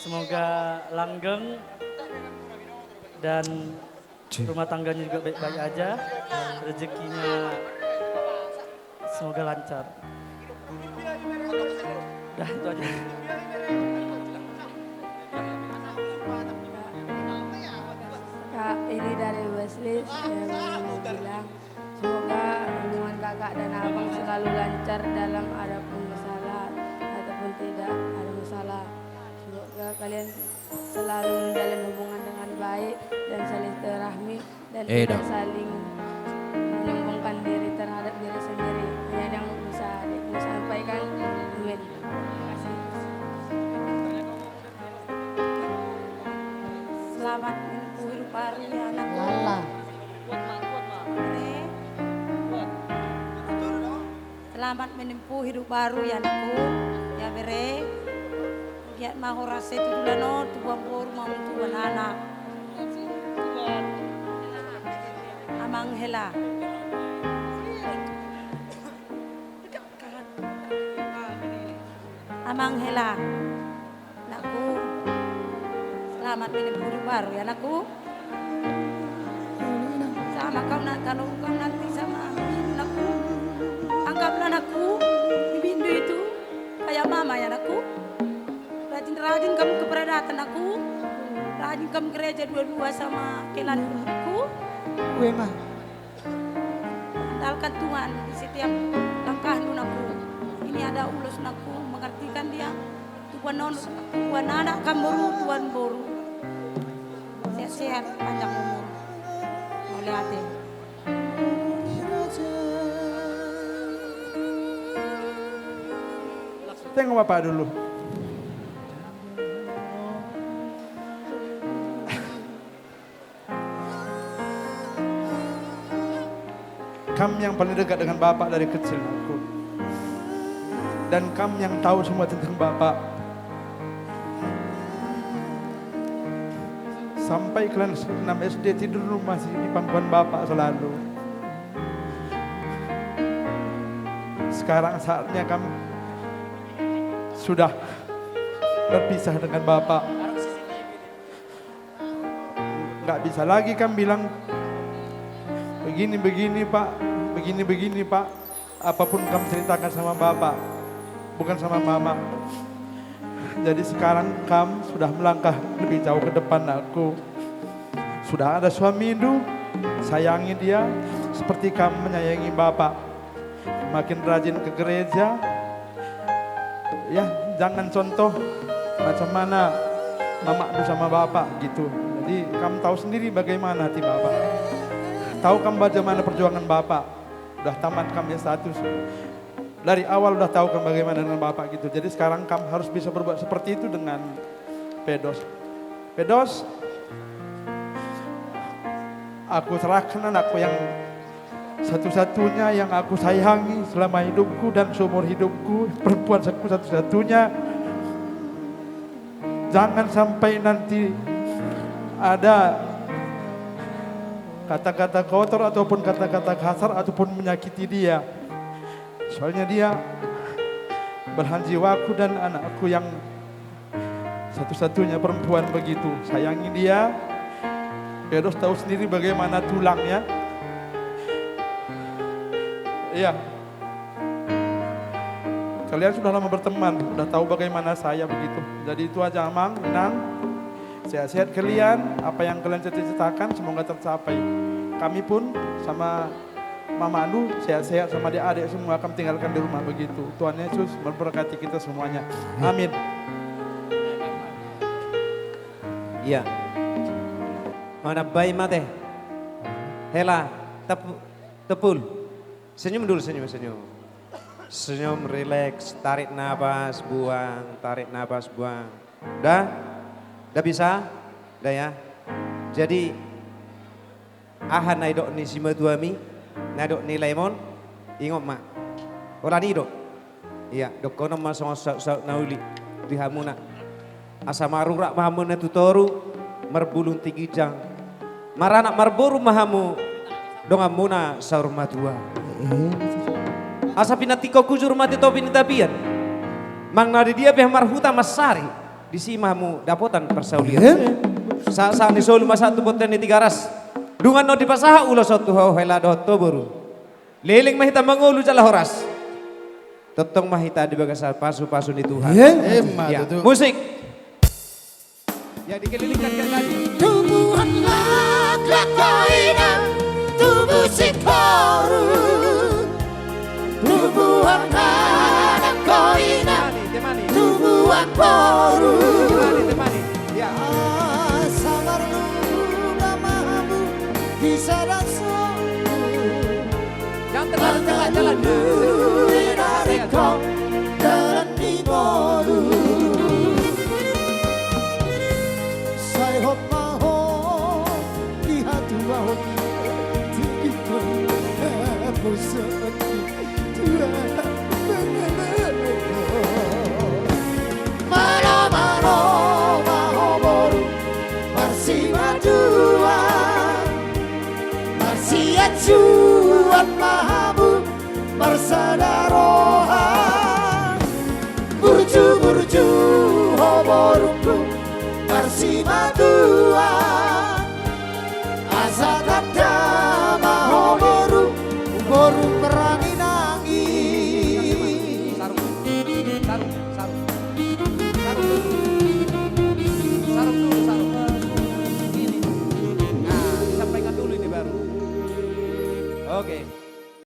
Semoga langgeng dan rumah tangganya juga baik-baik aja. Rezekinya semoga lancar. Dah itu aja. Kak, ini dari Wesley yang bilang semoga hubungan kakak dan abang selalu lancar dalam adapun masalah ataupun tidak ada masalah. Semoga kalian selalu menjalin hubungan dengan baik dan saling silaturahmi dan tidak saling menyombongkan diri terhadap diri sendiri. Hanya yang bisa disampaikan. Amin. Terima kasih. Selamat menempuh hidup baru ya anakku. Selamat menempuh hidup baru ya anakku. Ya bere. Giat maho rasa itu dulu no, tubuang boru mau tubuang anak. Amang hela. Amang hela. Anakku. Selamat menempuh hidup baru ya anakku. Sama kau nak kalau kau nanti sama anakku. Anggaplah anakku Bindu itu kayak mama ya anakku. Rajin-rajin kamu keberadaan aku. Rajin kamu gereja dua-dua sama kelan aku. Gue mah. Andalkan Tuhan di setiap langkah aku. Ini ada ulus aku mengertikan dia. Tuhan non, Tuhan anak kamu Tuhan boru. Sehat-sehat panjang umur. Oleh hati. Tengok Bapak dulu. Kamu yang paling dekat dengan Bapak dari kecil aku. Dan kamu yang tahu semua tentang Bapak. Sampai kelas 6 SD tidur masih di pangkuan Bapak selalu. Sekarang saatnya kamu sudah berpisah dengan Bapak. Gak bisa lagi kamu bilang begini-begini Pak, begini-begini Pak. Apapun kamu ceritakan sama Bapak, bukan sama Mama. Jadi sekarang kamu sudah melangkah lebih jauh ke depan aku. Sudah ada suami hidup, sayangi dia seperti kamu menyayangi Bapak. Makin rajin ke gereja. Ya, jangan contoh macam mana Mama itu sama Bapak gitu. Jadi kamu tahu sendiri bagaimana hati Bapak. Tahu kamu bagaimana perjuangan Bapak. Udah tamat kamu status. Dari awal udah tahu kamu bagaimana dengan Bapak gitu. Jadi sekarang kamu harus bisa berbuat seperti itu dengan Pedos. Pedos, aku serahkan anakku yang satu-satunya yang aku sayangi selama hidupku dan seumur hidupku. Perempuan satu-satunya. Jangan sampai nanti ada kata-kata kotor ataupun kata-kata kasar ataupun menyakiti dia. Soalnya dia belahan jiwaku dan anakku yang satu-satunya perempuan begitu. Sayangi dia. Pedos tahu sendiri bagaimana tulangnya. Iya. Kalian sudah lama berteman, sudah tahu bagaimana saya begitu. Jadi itu aja Amang, Inang. Sehat-sehat kalian, apa yang kalian cita-citakan semoga tercapai. Kami pun sama Mama Anu sehat-sehat sama adik-adik semua akan tinggalkan di rumah begitu. Tuhan Yesus memberkati kita semuanya. Amin. Iya. Mana bayi mate? Hela, tepul. Senyum dulu, senyum. Senyum, relax, tarik nafas, buang, tarik nafas, buang. Udah bisa? Udah ya. Jadi ahan naidok ni sima tuami, naidok ni lemon, ingot mak. Orang ni dok. Iya, dok kono masong sok nauli di hamuna. Asa marurak mahamu na tutoru, merbulung tinggi jang. Maranak marboru mahamu, dong amuna sa rumah tua. Asa pinatiko kujur mati to pinitabian. Mang nadi dia peh marhuta masari. di simamu dapotan persaulian. Sa ni solo masatu boten ni tigaras. Dungan no di pasaha ulo sotu ho hela doto buru. Liling mahita mangulu jala horas. Totong mahita di bagasa pasu-pasu ni Tuhan. Ya, musik. Ya dikelilingkan kan tadi. Tumbuhanlah kelakainan tubuh si koru. Tumbuhan anak koinan Temani. tumbuhan baru. Temani. Ya. Sabar luda mahamu bisa rasa. Jangan terlalu jalan. Dari kau jalan di baru. Saya hop maho lihat bahu tinggi pun bosan tidak Mano maho boru masih madua masih acuan mahamu bersadarohan burju ho borungku masih madua